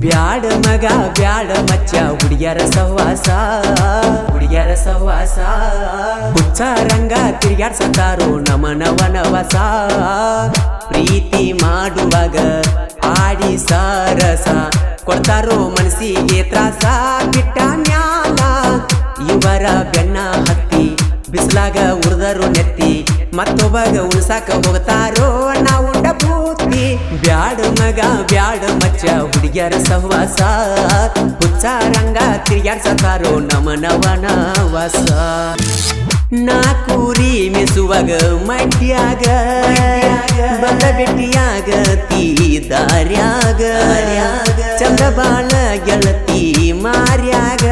ಬ್ಯಾಡ ಮಗ ಬ್ಯಾಡ ಮಚ್ಚ ಹುಡುಗ್ಯಾರ ಸಹವಾಸ ಹುಚ್ಚ ರಂಗ ತಿರ್ಗಾಡ್ಸತಾರೋ ನಮನವ ನವಸ ಪ್ರೀತಿ ಮಾಡುವಾಗ ಆಡಿ ಸಾರಸ ಕೊಡ್ತಾರೋ ಮನಸ್ಸಿಗೆ ತ್ರಾಸ ಬಿಟ್ಟ ಮ್ಯಾಲ ಇವರ ಬೆನ್ನ ಹತ್ತಿ ಬಿಸ್ಲಾಗ ಉರ್ದರು ನೆತ್ತಿ ಮತ್ತೊಬ್ಬಗ ಉಳ್ಸಾಕ ಹೋಗ್ತಾರೋ ನಾವುಂಡ ಬೂತಿ ಬ್ಯಾಡ ಮಗ ಬ್ಯಾಡ ಮಚ್ಚ ಹುಡುಗ್ಯಾರ ಸಹವಾಸ ಹುಚ್ಚ ರಂಗ ತಿರ್ಗಾಡ್ಸತಾರೋ ನಮನವನ ವಾಸ ನಾ ಕೂರಿ ಮೆಸುವಾಗ ಮಡ್ಯಾಗ ಬಂದ ಬೆಟ್ಟಿಯಾಗ ತೀ ದಾರ್ಯಾಗ ಚಂದ ಬಾಳ ಗೆಳತಿ ಮಾರ್ಯಾಗ